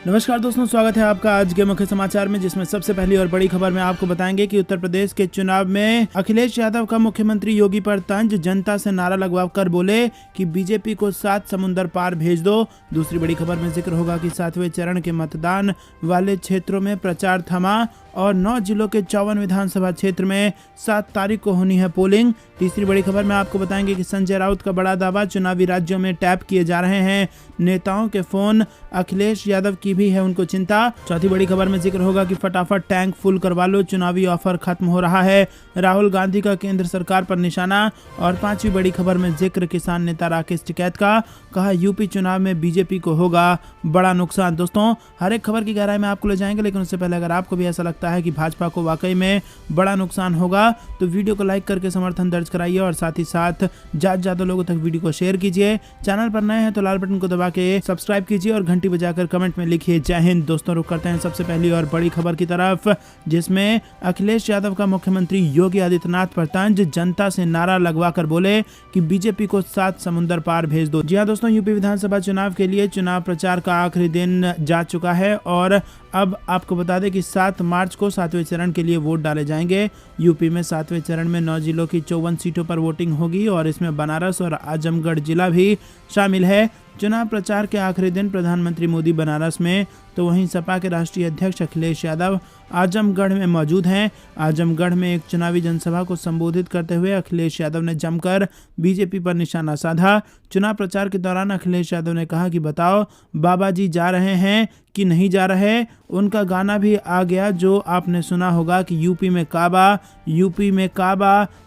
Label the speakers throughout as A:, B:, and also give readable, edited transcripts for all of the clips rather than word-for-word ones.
A: नमस्कार दोस्तों, स्वागत है आपका आज के मुख्य समाचार में, जिसमें सबसे पहली और बड़ी खबर में आपको बताएंगे कि उत्तर प्रदेश के चुनाव में अखिलेश यादव का मुख्यमंत्री योगी पर तंज, जनता से नारा लगवाकर बोले कि बीजेपी को 7 समुंदर पार भेज दो। दूसरी बड़ी खबर में जिक्र होगा कि 7वें चरण के मतदान वाले क्षेत्रों में प्रचार थमा और 9 जिलों के 54 विधानसभा क्षेत्र में 7 तारीख को होनी है पोलिंग। तीसरी बड़ी खबर में आपको बताएंगे कि संजय राउत का बड़ा दावा, चुनावी राज्यों में टैप किए जा रहे हैं नेताओं के फोन, अखिलेश यादव की भी है उनको चिंता। चौथी बड़ी खबर में जिक्र होगा कि फटाफट टैंक फुल करवा लो, चुनावी ऑफर खत्म हो रहा है, राहुल गांधी का केंद्र सरकार पर निशाना। और पांचवी बड़ी खबर में जिक्र किसान नेता राकेश टिकैत का, कहा यूपी चुनाव में बीजेपी को होगा बड़ा नुकसान। दोस्तों, हर एक खबर की गहराई में आपको ले जाएंगे, लेकिन उससे पहले अगर आपको भी ऐसा लगता है कि भाजपा को वाकई में बड़ा नुकसान होगा तो वीडियो को लाइक करके समर्थन दर्ज कराइए और साथ ही साथ ज्यादा लोगों तक वीडियो को शेयर कीजिए। चैनल पर नए हैं तो लाल बटन को दबा के सब्सक्राइब कीजिए और घंटी बजाकर कमेंट में लिखिए जय हिंद। दोस्तों, रुक करते हैं सबसे पहली और बड़ी खबर की तरफ, जिसमें अखिलेश यादव का मुख्यमंत्री योगी आदित्यनाथ पर तंज, जनता से नारा लगवाकर बोले कि बीजेपी को 7 समुंदर पार भेज दो। जी हां दोस्तों, यूपी विधानसभा चुनाव के लिए चुनाव प्रचार का आखिरी दिन जा चुका है और अब आपको बता दें कि 7 मार्च को 7वें चरण के लिए वोट डाले जाएंगे। यूपी में 7वें चरण में 9 जिलों की 54 सीटों पर वोटिंग होगी और इसमें बनारस और आजमगढ़ जिला भी शामिल है। चुनाव प्रचार के आखिरी दिन प्रधानमंत्री मोदी बनारस में, तो वहीं सपा के राष्ट्रीय अध्यक्ष अखिलेश यादव आजमगढ़ में मौजूद हैं। आजमगढ़ में एक चुनावी जनसभा को संबोधित करते हुए अखिलेश यादव ने जमकर बीजेपी पर निशाना साधा। चुनाव प्रचार के दौरान अखिलेश यादव ने कहा कि बताओ बाबा जी जा रहे हैं कि नहीं जा रहे। उनका गाना भी आ गया जो आपने सुना होगा कि यूपी में काबा,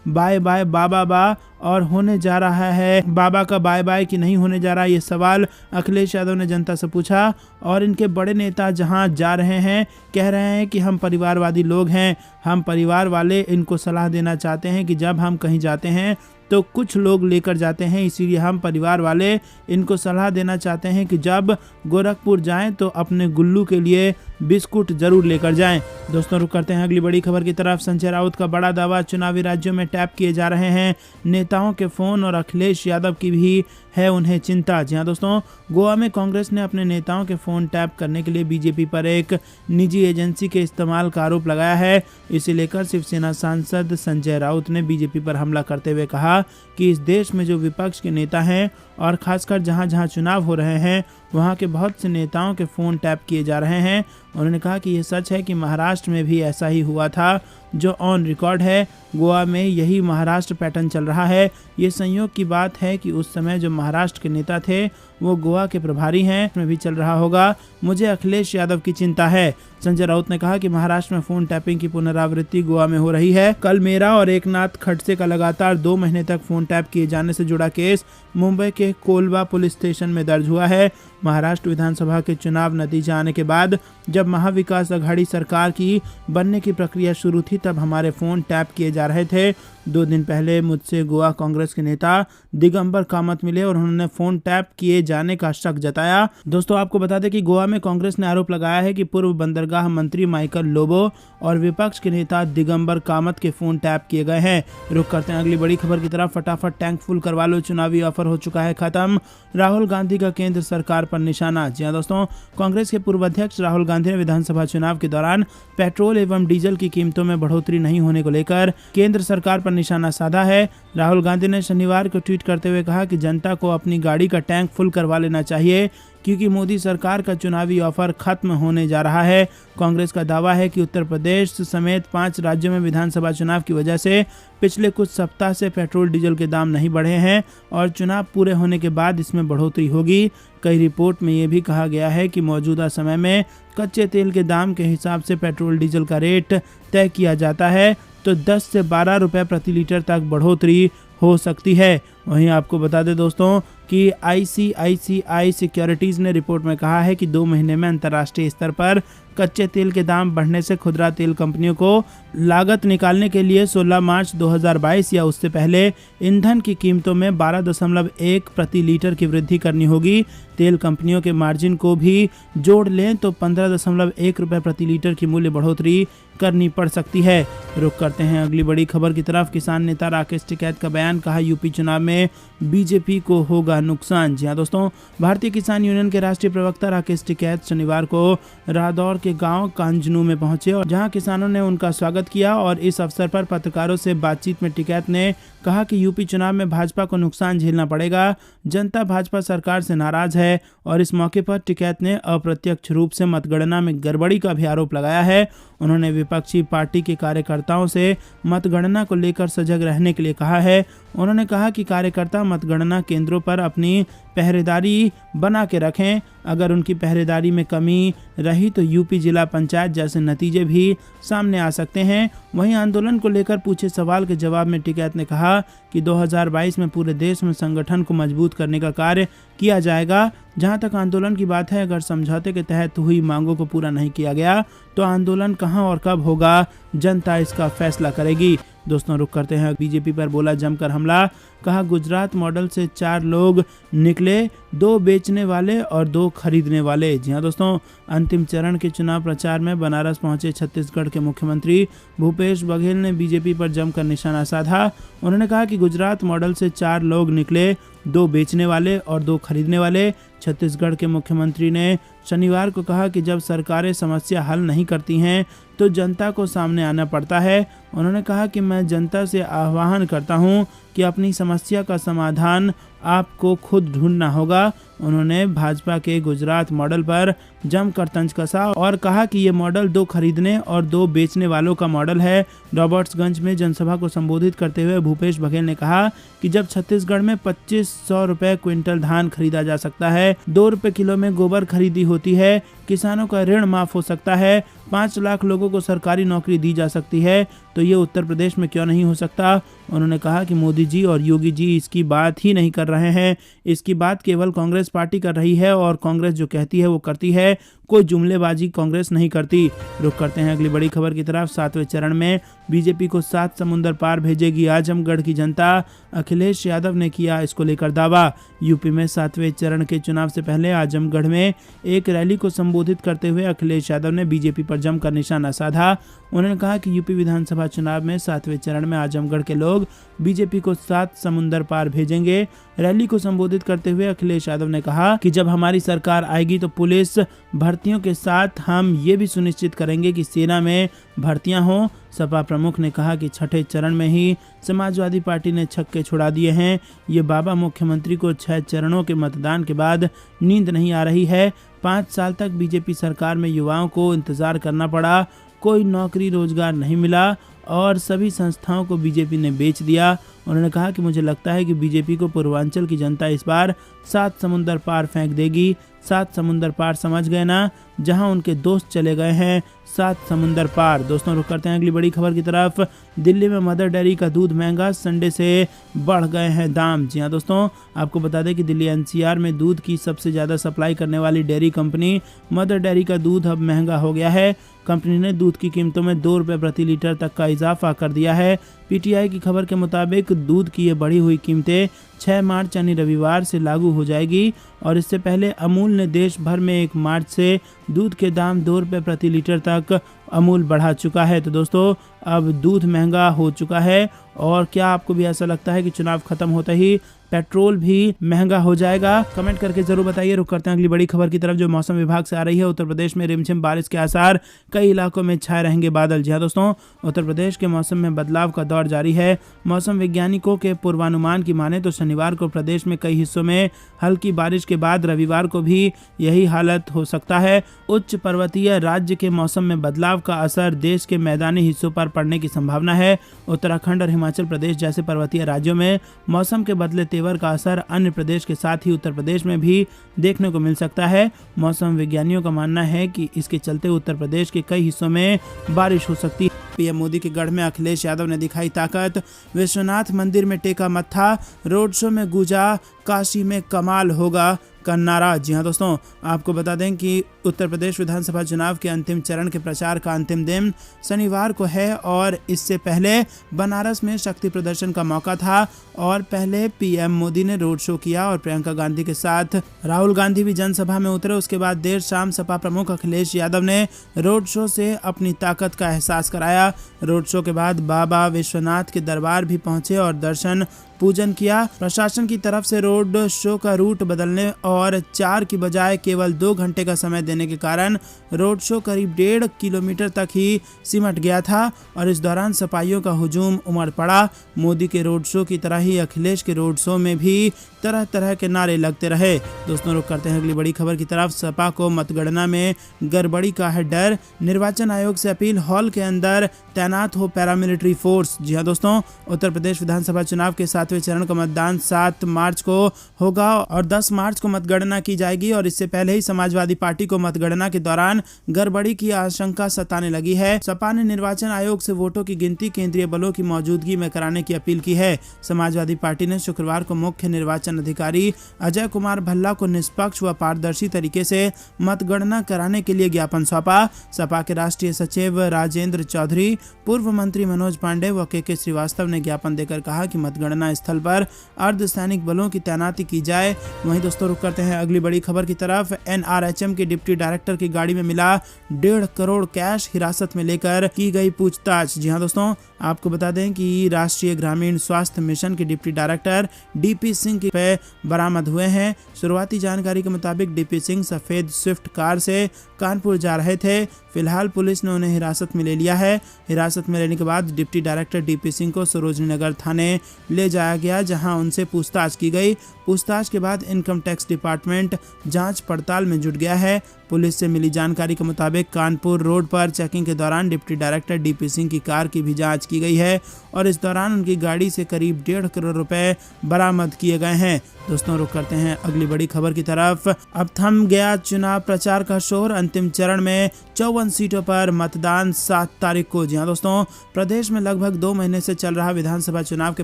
A: बाय बाय बाबा बा, और होने जा रहा है बाबा का बाय बाय कि नहीं होने जा रहा, ये सवाल अखिलेश यादव ने जनता से पूछा। और इनके बड़े नेता जहां जा रहे हैं कह रहे हैं कि हम परिवारवादी लोग हैं, हम परिवार वाले इनको सलाह देना चाहते हैं कि जब हम कहीं जाते हैं तो कुछ लोग लेकर जाते हैं, इसीलिए हम परिवार वाले इनको सलाह देना चाहते हैं कि जब गोरखपुर जाएं तो अपने गुल्लू के लिए बिस्कुट जरूर लेकर जाएं। दोस्तों, रुक करते हैं अगली बड़ी खबर की तरफ। संजय राउत का बड़ा दावा, चुनावी राज्यों में टैप किए जा रहे हैं नेताओं के फोन और अखिलेश यादव की भी है उन्हें चिंता। जी हां दोस्तों, गोवा में कांग्रेस ने अपने नेताओं के फोन टैप करने के लिए बीजेपी पर एक निजी एजेंसी के इस्तेमाल का आरोप लगाया है। इसे लेकर शिवसेना सांसद संजय राउत ने बीजेपी पर हमला करते हुए कहा कि इस देश में जो विपक्ष के नेता हैं और खासकर जहां जहां चुनाव हो रहे हैं वहां के बहुत से नेताओं के फ़ोन टैप किए जा रहे हैं। उन्होंने कहा कि यह सच है कि महाराष्ट्र में भी ऐसा ही हुआ था, जो ऑन रिकॉर्ड है। गोवा में यही महाराष्ट्र पैटर्न चल रहा है। ये संयोग की बात है कि उस समय जो महाराष्ट्र के नेता थे वो गोवा के प्रभारी हैं, उसमें भी चल रहा होगा। मुझे अखिलेश यादव की चिंता है। संजय राउत ने कहा कि महाराष्ट्र में फ़ोन टैपिंग की पुनरावृत्ति गोवा में हो रही है। कल मेरा और एकनाथ खड़से का लगातार 2 महीने तक फ़ोन टैप किए जाने से जुड़ा केस मुंबई के कोलवा पुलिस स्टेशन में दर्ज हुआ है। महाराष्ट्र विधानसभा के चुनाव नतीजा आने के बाद जब महाविकास अघाड़ी सरकार की बनने की प्रक्रिया शुरू थी तब हमारे फ़ोन टैप किए जा रहे थे। 2 दिन पहले मुझसे गोवा कांग्रेस के नेता दिगंबर कामत मिले और उन्होंने फ़ोन टैप किए जाने का शक जताया। दोस्तों, आपको बता दें कि गोवा में कांग्रेस ने आरोप लगाया है कि पूर्व बंदरगाह मंत्री माइकल लोबो और विपक्ष के नेता दिगंबर कामत के फ़ोन टैप किए गए हैं। रुक करते हैं अगली बड़ी खबर की तरफ। फटाफट टैंक फुल करवा लो, चुनावी ऑफर हो चुका है खत्म, राहुल गांधी का केंद्र सरकार पर निशाना। जी हां दोस्तों, कांग्रेस के पूर्व अध्यक्ष राहुल गांधी ने विधानसभा चुनाव के दौरान पेट्रोल एवं डीजल की कीमतों में बढ़ोतरी नहीं होने को लेकर केंद्र सरकार पर निशाना साधा है। राहुल गांधी ने शनिवार को ट्वीट करते हुए कहा कि जनता को अपनी गाड़ी का टैंक फुल करवा लेना चाहिए क्योंकि मोदी सरकार का चुनावी ऑफर खत्म होने जा रहा है। कांग्रेस का दावा है कि उत्तर प्रदेश समेत 5 राज्यों में विधानसभा चुनाव की वजह से पिछले कुछ सप्ताह से पेट्रोल डीजल के दाम नहीं बढ़े हैं और चुनाव पूरे होने के बाद इसमें बढ़ोतरी होगी। कई रिपोर्ट में ये भी कहा गया है कि मौजूदा समय में कच्चे तेल के दाम के हिसाब से पेट्रोल डीजल का रेट तय किया जाता है, तो 10 से 12 रुपये प्रति लीटर तक बढ़ोतरी हो सकती है। वहीं आपको बता दें दोस्तों कि ICICI सिक्योरिटीज़ ने रिपोर्ट में कहा है कि 2 महीने में अंतर्राष्ट्रीय स्तर पर कच्चे तेल के दाम बढ़ने से खुदरा तेल कंपनियों को लागत निकालने के लिए 16 मार्च 2022 या उससे पहले ईंधन की कीमतों में 12.1 प्रति लीटर की वृद्धि करनी होगी। तेल कंपनियों के मार्जिन को भी जोड़ लें तो 15.1 रुपये प्रति लीटर की मूल्य बढ़ोतरी करनी पड़ सकती है। रुक करते हैं अगली बड़ी खबर की तरफ। किसान नेता राकेश टिकैत का बयान, कहा यूपी चुनाव में में बीजेपी को होगा नुकसान। जी हाँ दोस्तों, भारतीय किसान यूनियन के राष्ट्रीय प्रवक्ता राकेश टिकैत शनिवार को रादौर के गांव कांजनू में पहुंचे और जहां किसानों ने उनका स्वागत किया और इस अवसर पर पत्रकारों से बातचीत में टिकैत ने कहा कि यूपी चुनाव में भाजपा को नुकसान झेलना पड़ेगा। जनता भाजपा सरकार से नाराज है और इस मौके पर टिकैत ने अप्रत्यक्ष रूप से मतगणना में गड़बड़ी का भी आरोप लगाया है। उन्होंने विपक्षी पार्टी के कार्यकर्ताओं से मतगणना को लेकर सजग रहने के लिए कहा है। उन्होंने कहा कि कार्यकर्ता मतगणना केंद्रों पर अपनी पहरेदारी बना के रखें। अगर उनकी पहरेदारी में कमी रही तो यूपी जिला पंचायत जैसे नतीजे भी सामने आ सकते हैं। वहीं आंदोलन को लेकर पूछे सवाल के जवाब में टिकैत ने कहा कि 2022 में पूरे देश में संगठन को मजबूत करने का कार्य किया जाएगा। जहां तक आंदोलन की बात है, अगर समझौते के तहत हुई मांगों को पूरा नहीं किया गया तो आंदोलन कहां और कब होगा, जनता इसका फैसला करेगी। दोस्तों, रुक करते हैं बीजेपी पर बोला जमकर हमला। कहा गुजरात मॉडल से 4 लोग निकले, 2 बेचने वाले और 2 खरीदने वाले। जी हाँ दोस्तों, अंतिम चरण के चुनाव प्रचार में बनारस पहुंचे छत्तीसगढ़ के मुख्यमंत्री भूपेश बघेल ने बीजेपी पर जमकर निशाना साधा। उन्होंने कहा कि गुजरात मॉडल से 4 लोग निकले, 2 बेचने वाले और 2 खरीदने वाले। छत्तीसगढ़ के मुख्यमंत्री ने शनिवार को कहा कि जब सरकारें समस्या हल नहीं करती हैं तो जनता को सामने आना पड़ता है। उन्होंने कहा कि मैं जनता से आह्वान करता हूं कि अपनी समस्या का समाधान आपको खुद ढूंढना होगा। उन्होंने भाजपा के गुजरात मॉडल पर जमकर तंज कसा और कहा कि ये मॉडल 2 खरीदने और 2 बेचने वालों का मॉडल है। रॉबर्ट्सगंज में जनसभा को संबोधित करते हुए भूपेश बघेल ने कहा कि जब छत्तीसगढ़ में 2500 रुपए क्विंटल धान खरीदा जा सकता है, 2 रुपए किलो में गोबर खरीदी होती है, किसानों का ऋण माफ हो सकता है, 5 लाख लोगों को सरकारी नौकरी दी जा सकती है, तो ये उत्तर प्रदेश में क्यों नहीं हो सकता। उन्होंने कहा कि मोदी जी और योगी जी इसकी बात ही नहीं कर रहे हैं, इसकी बात केवल कांग्रेस पार्टी कर रही है और कांग्रेस जो कहती है वो करती है, कोई जुमलेबाजी कांग्रेस नहीं करती। रुक करते हैं अगली बड़ी खबर की तरफ। 7वें चरण में बीजेपी को 7 समुंदर पार भेजेगी आजमगढ़ की जनता, अखिलेश यादव ने किया इसको लेकर दावा। यूपी में 7वें चरण के चुनाव से पहले आजमगढ़ में एक रैली को संबोधित करते हुए अखिलेश यादव ने बीजेपी पर जमकर निशाना साधा। उन्होंने कहा कि यूपी विधानसभा चुनाव में 7वें चरण में आजमगढ़ के लोग बीजेपी को 7 समुंदर पार भेजेंगे। रैली को संबोधित करते हुए अखिलेश यादव ने कहा कि जब हमारी सरकार आएगी तो पुलिस भर्तियों के साथ हम ये भी सुनिश्चित करेंगे कि सेना में भर्तियां हों। सपा प्रमुख ने कहा कि 6ठे चरण में ही समाजवादी पार्टी ने छक्के छुड़ा दिए हैं। ये बाबा मुख्यमंत्री को 6 चरणों के मतदान के बाद नींद नहीं आ रही है। 5 साल तक बीजेपी सरकार में युवाओं को इंतजार करना पड़ा, कोई नौकरी रोजगार नहीं मिला और सभी संस्थाओं को बीजेपी ने बेच दिया। उन्होंने कहा कि मुझे लगता है कि बीजेपी को पूर्वांचल की जनता इस बार 7 समुंदर पार फेंक देगी। 7 समुंदर पार समझ गए ना, जहां उनके दोस्त चले गए हैं 7 समुंदर पार। दोस्तों, रुक करते हैं अगली बड़ी खबर की तरफ। दिल्ली में मदर डेयरी का दूध महंगा, संडे से बढ़ गए हैं दाम। जी हाँ दोस्तों, आपको बता दें कि दिल्ली एनसीआर में दूध की सबसे ज़्यादा सप्लाई करने वाली डेयरी कंपनी मदर डेयरी का दूध अब महंगा हो गया है। कंपनी ने दूध की कीमतों में 2 रुपये प्रति लीटर तक का इजाफा कर दिया है। पीटीआई की खबर के मुताबिक दूध की ये बढ़ी हुई कीमतें 6 मार्च यानी रविवार से लागू हो जाएगी और इससे पहले अमूल ने देश भर में 1 मार्च से दूध के दाम 2 रुपये प्रति लीटर तक अमूल बढ़ा चुका है। तो दोस्तों, अब दूध महंगा हो चुका है। और क्या आपको भी ऐसा लगता है कि चुनाव खत्म होते ही पेट्रोल भी महंगा हो जाएगा? कमेंट करके जरूर बताइए। रुक करते हैं अगली बड़ी खबर की तरफ जो मौसम विभाग से आ रही है। उत्तर प्रदेश में रिमझिम बारिश के आसार, कई इलाकों में छाए रहेंगे बादल। जी हाँ दोस्तों, उत्तर प्रदेश के मौसम में बदलाव का दौर जारी है। मौसम वैज्ञानिकों के पूर्वानुमान की माने तो शनिवार को प्रदेश में कई हिस्सों में हल्की बारिश के बाद रविवार को भी यही हालत हो सकता है। उच्च पर्वतीय राज्य के मौसम में बदलाव का असर देश के मैदानी हिस्सों पर पड़ने की संभावना है। उत्तराखंड और हिमाचल प्रदेश जैसे पर्वतीय राज्यों में मौसम के बदले तेवर का असर अन्य प्रदेश के साथ ही उत्तर प्रदेश में भी देखने को मिल सकता है। मौसम विज्ञानियों का मानना है कि इसके चलते उत्तर प्रदेश के कई हिस्सों में बारिश हो सकती है। पीएम मोदी के गढ़ में अखिलेश यादव ने दिखाई ताकत, विश्वनाथ मंदिर में टेका मत्था, रोड शो में गूंजा काशी में कमाल होगा का नारा। जी हाँ दोस्तों, आपको बता दें कि उत्तर प्रदेश विधानसभा चुनाव के अंतिम चरण के प्रचार का अंतिम दिन शनिवार को है और इससे पहले बनारस में शक्ति प्रदर्शन का मौका था और पहले पीएम मोदी ने रोड शो किया और प्रियंका गांधी के साथ राहुल गांधी भी जनसभा में उतरे। उसके बाद देर शाम सपा प्रमुख अखिलेश यादव ने रोड शो से अपनी ताकत का एहसास कराया। रोड शो के बाद बाबा विश्वनाथ के दरबार भी पहुंचे और दर्शन पूजन किया। प्रशासन की तरफ से रोड शो का रूट बदलने और 4 की बजाय केवल 2 घंटे का समय देने के कारण रोड शो करीब 1.5 किलोमीटर तक ही सिमट गया था और इस दौरान सपाइयों का हुजूम उमड़ पड़ा। मोदी के रोड शो की तरह ही अखिलेश के रोड शो में भी तरह तरह के नारे लगते रहे। दोस्तों, रुक करते हैं अगली बड़ी खबर की तरफ। सपा को मतगणना में गड़बड़ी का है डर, निर्वाचन आयोग से अपील, हॉल के अंदर तैनात हो पैरामिलिट्री फोर्स। जी हां दोस्तों, उत्तर प्रदेश विधानसभा चुनाव के 7वें चरण का मतदान 7 मार्च को होगा और 10 मार्च को मतगणना की जाएगी और इससे पहले ही समाजवादी पार्टी को मतगणना के दौरान गड़बड़ी की आशंका सताने लगी है। सपा ने निर्वाचन आयोग से वोटों की गिनती केंद्रीय बलों की मौजूदगी में कराने की अपील की है। समाजवादी पार्टी ने शुक्रवार को मुख्य निर्वाचन अधिकारी अजय कुमार भल्ला को निष्पक्ष व पारदर्शी तरीके से मतगणना कराने के लिए ज्ञापन सौंपा। सपा के राष्ट्रीय सचिव राजेंद्र चौधरी, पूर्व मंत्री मनोज पांडे व के श्रीवास्तव ने ज्ञापन देकर कहा कि मतगणना स्थल पर अर्धसैनिक बलों की तैनाती की जाए। वहीं दोस्तों, रुक करते हैं अगली बड़ी खबर की तरफ। एनआरएचएम के डिप्टी डायरेक्टर की गाड़ी में मिला 1.5 करोड़ कैश, हिरासत में लेकर की गई पूछताछ। जी हां दोस्तों, आपको बता दें कि राष्ट्रीय ग्रामीण स्वास्थ्य मिशन के डिप्टी डायरेक्टर डीपी सिंह के पे बरामद हुए हैं। शुरुआती जानकारी के मुताबिक डीपी सिंह सफेद स्विफ्ट कार से कानपुर जा रहे थे। फिलहाल पुलिस ने उन्हें हिरासत में ले लिया है। हिरासत में लेने के बाद डिप्टी डायरेक्टर डीपी सिंह को सरोजनी नगर थाने ले जाया गया, जहां उनसे पूछताछ की गई। पूछताछ के बाद इनकम टैक्स डिपार्टमेंट जांच पड़ताल में जुट गया है। पुलिस से मिली जानकारी के मुताबिक कानपुर रोड पर चेकिंग के दौरान डिप्टी डायरेक्टर डीपी सिंह की कार की भी जांच की गई है और इस दौरान उनकी गाड़ी से करीब 1.5 करोड़ रुपए बरामद किए गए हैं। दोस्तों, रुक करते हैं अगली बड़ी खबर की तरफ। अब थम गया चुनाव प्रचार का शोर, अंतिम चरण में 54 सीटों पर मतदान 7 तारीख को। जी हां दोस्तों, प्रदेश में लगभग 2 महीने से चल रहा विधानसभा चुनाव के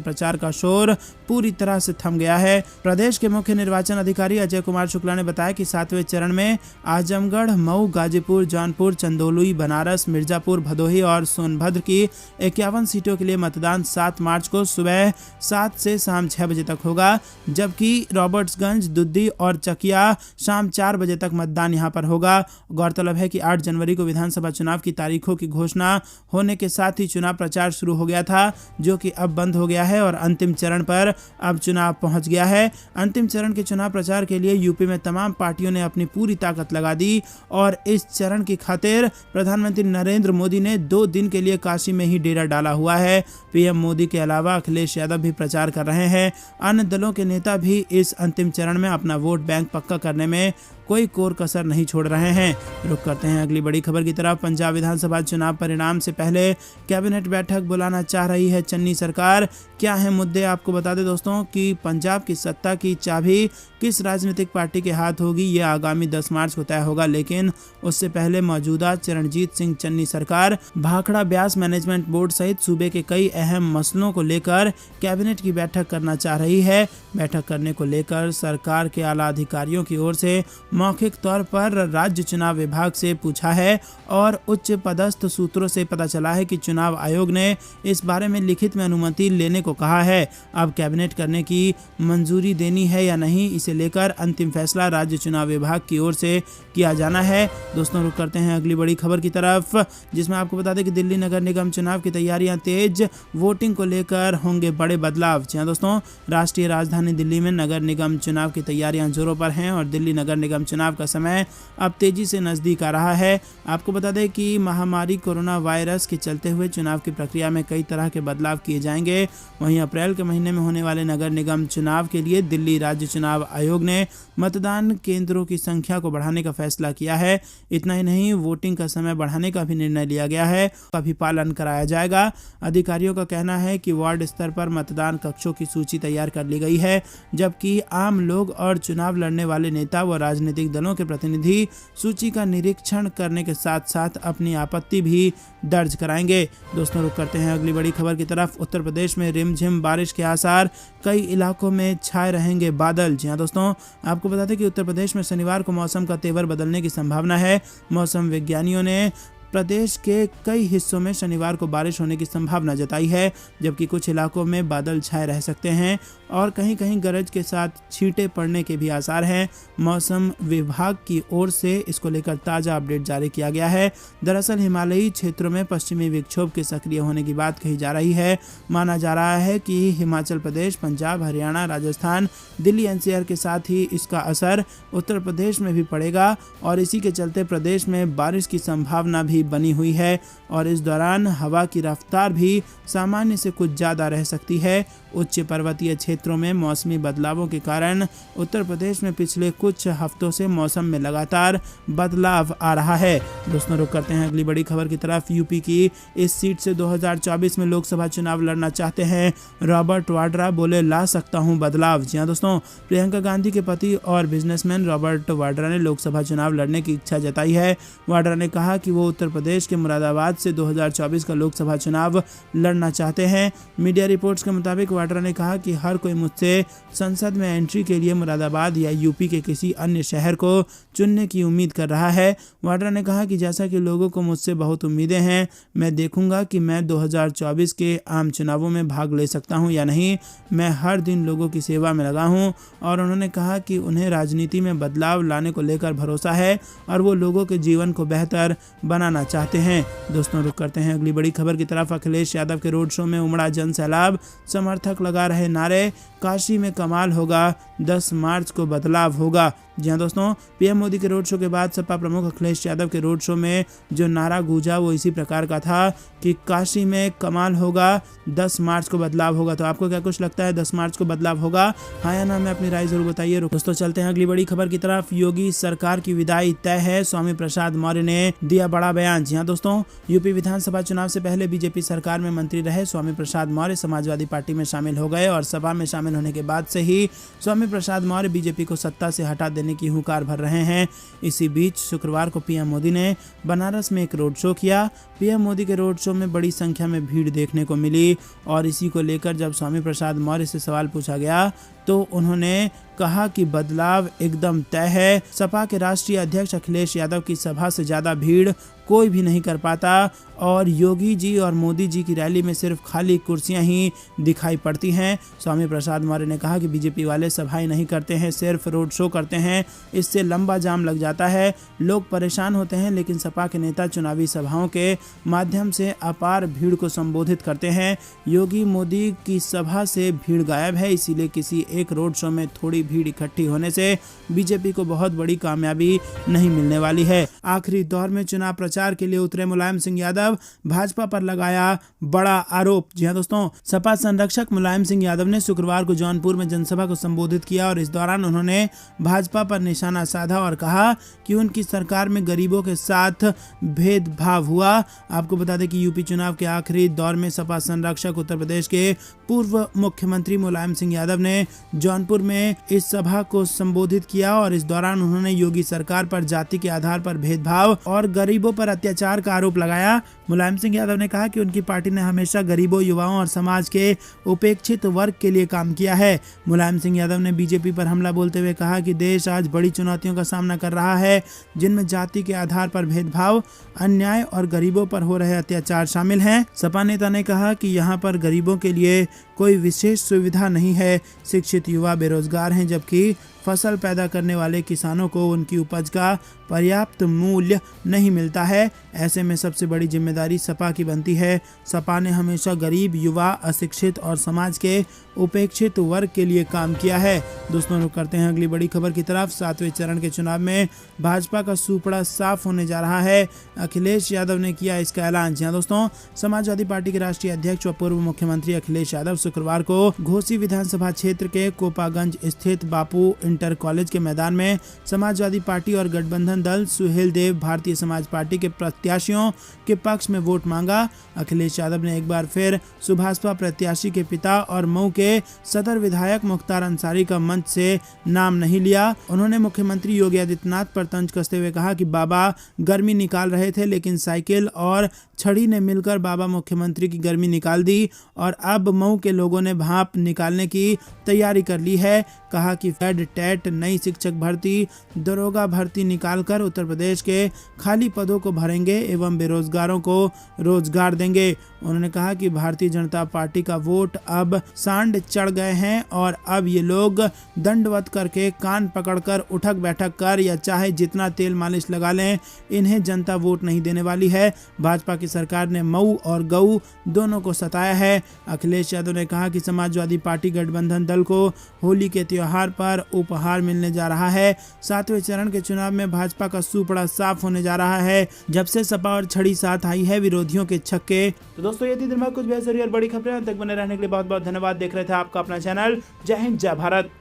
A: प्रचार का शोर पूरी तरह से थम गया है। प्रदेश के मुख्य निर्वाचन अधिकारी अजय कुमार शुक्ला ने बताया कि 7वें चरण में आजमगढ़, मऊ, गाजीपुर, जौनपुर, चंदौली, बनारस, मिर्जापुर, भदोही और सोनभद्र की 51 सीटों के लिए मतदान 7 मार्च को सुबह 7 से शाम 6 बजे तक होगा, जबकि रॉबर्ट्सगंज, दुद्दी और चकिया शाम 4 बजे तक मतदान यहां पर होगा। गौरतलब है कि 8 जनवरी को विधानसभा चुनाव की तारीखों की घोषणा होने के साथ ही चुनाव प्रचार शुरू हो गया था, जो कि अब बंद हो गया है और अंतिम चरण पर अब चुनाव पहुंच गया है। अंतिम चरण के चुनाव प्रचार के लिए यूपी में तमाम पार्टियों ने अपनी पूरी ताकत लगा दी और इस चरण की खातिर प्रधानमंत्री नरेंद्र मोदी ने 2 दिन के लिए काशी में ही डेरा डाला हुआ है। पीएम मोदी के अलावा अखिलेश यादव भी प्रचार कर रहे हैं। अन्य दलों के नेता भी इस अंतिम चरण में अपना वोट बैंक पक्का करने में कोई कोर कसर नहीं छोड़ रहे हैं। रुक करते हैं अगली बड़ी खबर की तरफ। पंजाब विधानसभा चुनाव परिणाम से पहले कैबिनेट बैठक बुलाना चाह रही है चन्नी सरकार। क्या है मुद्दे, आपको बता दें दोस्तों कि पंजाब की सत्ता की चाबी किस राजनीतिक पार्टी के हाथ होगी, ये आगामी 10 मार्च को तय होगा, लेकिन उससे पहले मौजूदा चरणजीत सिंह चन्नी सरकार भाखड़ा ब्यास मैनेजमेंट बोर्ड सहित सूबे के कई अहम मसलों को लेकर कैबिनेट की बैठक करना चाह रही है। बैठक करने को लेकर सरकार के आला अधिकारियों की ओर से मौखिक तौर पर राज्य चुनाव विभाग से पूछा है और उच्च पदस्थ सूत्रों से पता चला है कि चुनाव आयोग ने इस बारे में लिखित में अनुमति लेने को कहा है। अब कैबिनेट करने की मंजूरी देनी है या नहीं, इसे लेकर अंतिम फैसला राज्य चुनाव विभाग की ओर से किया जाना है। दोस्तों, रुक करते हैं अगली बड़ी खबर की तरफ, जिसमें आपको बता दें कि दिल्ली नगर निगम चुनाव की तैयारियां तेज, वोटिंग को लेकर होंगे बड़े बदलाव। जी हां दोस्तों, राष्ट्रीय राजधानी दिल्ली में नगर निगम चुनाव की तैयारियां जोरों पर हैं और दिल्ली नगर निगम चुनाव का समय अब तेजी से नजदीक आ रहा है। आपको बता दें कि महामारी कोरोना वायरस के चलते हुए चुनाव की प्रक्रिया में कई तरह के बदलाव किए जाएंगे। वहीं अप्रैल के महीने में होने वाले नगर निगम चुनाव के लिए दिल्ली राज्य चुनाव आयोग ने मतदान केंद्रों की संख्या को बढ़ाने का फैसला किया है। इतना ही नहीं, वोटिंग का समय बढ़ाने का भी निर्णय लिया गया है, का भी पालन कराया जाएगा। अधिकारियों का कहना है कि वार्ड स्तर पर मतदान कक्षों की सूची तैयार कर ली गई है, जबकि आम लोग और चुनाव लड़ने वाले नेता व राजनीतिक दलों के प्रतिनिधि सूची का निरीक्षण करने के साथ साथ अपनी आपत्ति भी दर्ज कराएंगे। दोस्तों, रुक करते हैं अगली बड़ी खबर की तरफ। उत्तर प्रदेश में रिमझिम बारिश के आसार, कई इलाकों में छाए रहेंगे बादल। जी हां दोस्तों, आपको बता दें कि उत्तर प्रदेश में शनिवार को मौसम का तेवर बदलने की संभावना है। मौसम विज्ञानियों ने प्रदेश के कई हिस्सों में शनिवार को बारिश होने की संभावना जताई है, जबकि कुछ इलाकों में बादल छाए रह सकते हैं और कहीं कहीं गरज के साथ छींटे पड़ने के भी आसार हैं। मौसम विभाग की ओर से इसको लेकर ताज़ा अपडेट जारी किया गया है। दरअसल हिमालयी क्षेत्रों में पश्चिमी विक्षोभ के सक्रिय होने की बात कही जा रही है। माना जा रहा है कि हिमाचल प्रदेश, पंजाब, हरियाणा, राजस्थान, दिल्ली एनसीआर के साथ ही इसका असर उत्तर प्रदेश में भी पड़ेगा और इसी के चलते प्रदेश में बारिश की संभावना भी बनी हुई है और इस दौरान हवा की रफ्तार भी सामान्य से कुछ ज़्यादा रह सकती है। उच्च पर्वतीय क्षेत्रों में मौसमी बदलावों के कारण उत्तर प्रदेश में पिछले कुछ हफ्तों से मौसम में लगातार बदलाव आ रहा है। दोस्तों, रुक करते हैं अगली बड़ी खबर की तरफ। यूपी की इस सीट से 2024 में लोकसभा चुनाव लड़ना चाहते हैं रॉबर्ट वाड्रा, बोले ला सकता हूं बदलाव। जी हां दोस्तों, प्रियंका गांधी के पति और बिजनेसमैन रॉबर्ट वाड्रा ने लोकसभा चुनाव लड़ने की इच्छा जताई है। वाड्रा ने कहा कि वो उत्तर प्रदेश के मुरादाबाद से 2024 का लोकसभा चुनाव लड़ना चाहते हैं। मीडिया रिपोर्ट्स के मुताबिक वाड्रा ने कहा कि हर कोई मुझसे संसद में एंट्री के लिए मुरादाबाद या यूपी के किसी अन्य शहर को चुनने की उम्मीद कर रहा है। वाड्रा ने कहा कि जैसा कि लोगों को मुझसे बहुत उम्मीदें हैं, मैं देखूंगा कि मैं 2024 के आम चुनावों में भाग ले सकता हूं या नहीं। मैं हर दिन लोगों की सेवा में लगा हूं और उन्होंने कहा कि उन्हें राजनीति में बदलाव लाने को लेकर भरोसा है और वो लोगों के जीवन को बेहतर बनाना चाहते हैं। दोस्तों, रुक करते हैं अगली बड़ी खबर की तरफ। अखिलेश यादव के रोड शो में उमड़ा जन सैलाब, समर्थक लगा रहे नारे, काशी में कमाल होगा, 10 मार्च को बदलाव होगा। जी हां दोस्तों, पीएम मोदी के रोड शो के बाद सपा प्रमुख अखिलेश यादव के रोड शो में जो नारा गूंजा वो इसी प्रकार का था कि काशी में कमाल होगा, 10 मार्च को बदलाव होगा। तो आपको क्या कुछ लगता है 10 मार्च को बदलाव होगा, हाँ या ना? हमें अपनी राय जरूर बताइए। दोस्तों, चलते हैं अगली बड़ी खबर की तरफ। योगी सरकार की विदाई तय है, स्वामी प्रसाद मौर्य ने दिया बड़ा बयान। जी हां दोस्तों, यूपी विधानसभा चुनाव से पहले बीजेपी सरकार में मंत्री रहे स्वामी प्रसाद मौर्य समाजवादी पार्टी में शामिल हो गए और सभा में शामिल होने के बाद से ही स्वामी प्रसाद मौर्य बीजेपी को सत्ता से हटा देने की हुंकार भर रहे हैं। इसी बीच शुक्रवार को पीएम मोदी ने बनारस में एक रोड शो किया। पीएम मोदी के रोड शो में बड़ी संख्या में भीड़ देखने को मिली और इसी को लेकर जब स्वामी प्रसाद मौर्य से सवाल पूछा गया तो उन्होंने कहा कि बदलाव एकदम तय है। सपा के राष्ट्रीय अध्यक्ष अखिलेश यादव की सभा से ज्यादा भीड़ कोई भी नहीं कर पाता और योगी जी और मोदी जी की रैली में सिर्फ खाली कुर्सियां ही दिखाई पड़ती हैं। स्वामी प्रसाद मौर्य ने कहा कि बीजेपी वाले सभाएं नहीं करते हैं, सिर्फ रोड शो करते हैं, इससे लंबा जाम लग जाता है, लोग परेशान होते हैं, लेकिन सपा के नेता चुनावी सभाओं के माध्यम से अपार भीड़ को संबोधित करते हैं। योगी मोदी की सभा से भीड़ गायब है, इसीलिए किसी एक रोड शो में थोड़ी भीड़ इकट्ठी होने से बीजेपी को बहुत बड़ी कामयाबी नहीं मिलने वाली है। आखिरी दौर में चुनाव प्रचार के लिए उतरे मुलायम सिंह यादव, भाजपा पर लगाया बड़ा आरोप। जी हां दोस्तों, सपा संरक्षक मुलायम सिंह यादव ने शुक्रवार को जौनपुर में जनसभा को संबोधित किया और इस दौरान उन्होंने भाजपा पर निशाना साधा और कहा कि उनकी सरकार में गरीबों के साथ भेदभाव हुआ। आपको बता दें कि यूपी चुनाव के आखिरी दौर में सपा संरक्षक उत्तर प्रदेश के पूर्व मुख्यमंत्री मुलायम सिंह यादव ने जौनपुर में इस सभा को संबोधित किया और इस दौरान उन्होंने योगी सरकार पर जाति के आधार पर भेदभाव और गरीबों पर अत्याचार का आरोप लगाया। मुलायम सिंह यादव ने कहा कि उनकी पार्टी ने हमेशा गरीबों, युवाओं और समाज के उपेक्षित वर्ग के लिए काम किया है। मुलायम सिंह यादव ने बीजेपी पर हमला बोलते हुए कहा कि देश आज बड़ी चुनौतियों का सामना कर रहा है, जिनमें जाति के आधार पर भेदभाव, अन्याय और गरीबों पर हो रहे अत्याचार शामिल हैं। सपा नेता ने कहा कि यहाँ पर गरीबों के लिए कोई विशेष सुविधा नहीं है, शिक्षित युवा बेरोजगार हैं, जबकि फसल पैदा करने वाले किसानों को उनकी उपज का पर्याप्त मूल्य नहीं मिलता है। ऐसे में सबसे बड़ी जिम्मेदारी सपा की बनती है। सपा ने हमेशा गरीब, युवा, अशिक्षित और समाज के उपेक्षित वर्ग के लिए काम किया है। दोस्तों, रुक करते हैं अगली बड़ी खबर की तरफ। 7वें चरण के चुनाव में भाजपा का सूपड़ा साफ होने जा रहा है, अखिलेश यादव ने किया इसका ऐलान। जी हां दोस्तों, समाजवादी पार्टी के राष्ट्रीय अध्यक्ष व पूर्व मुख्यमंत्री अखिलेश यादव शुक्रवार को घोसी विधानसभा क्षेत्र के कोपागंज स्थित बापू इंटर कॉलेज के मैदान में समाजवादी पार्टी और गठबंधन दल सुहेल देव भारतीय समाज पार्टी के प्रत्याशियों के पक्ष में वोट मांगा। अखिलेश यादव ने एक बार फिर सुभाषपा प्रत्याशी के पिता और मऊ के के सदर विधायक मुख्तार अंसारी का मंच से नाम नहीं लिया। उन्होंने मुख्यमंत्री योगी आदित्यनाथ पर तंज कसते हुए कहा कि बाबा गर्मी निकाल रहे थे, लेकिन साइकिल और छड़ी ने मिलकर बाबा मुख्यमंत्री की गर्मी निकाल दी और अब मऊ के लोगों ने भाप निकालने की तैयारी कर ली है। कहा कि फेड टेट, नई शिक्षक भर्ती, दरोगा भर्ती निकालकर उत्तर प्रदेश के खाली पदों को भरेंगे एवं बेरोजगारों को रोजगार देंगे। उन्होंने कहा कि भारतीय जनता पार्टी का वोट अब सांड चढ़ गए हैं और अब ये लोग दंडवत करके कान पकड़कर उठक बैठक कर या चाहे जितना तेल मालिश लगा लें, इन्हें जनता वोट नहीं देने वाली है। भाजपा की सरकार ने मऊ और गऊ दोनों को सताया है। अखिलेश यादव ने कहा कि समाजवादी पार्टी गठबंधन दल को होली के त्योहार पर उपहार मिलने जा रहा है। 7वें चरण के चुनाव में भाजपा का सूपड़ा साफ होने जा रहा है जब से सपा और छड़ी साथ आई है विरोधियों के छक्के। तो दोस्तों ये थी दिन भर कुछ बेहतरीन और बड़ी खबरें। तक बने रहने के लिए बहुत बहुत धन्यवाद। देख रहे थे आपका अपना चैनल जय हिंद जय भारत।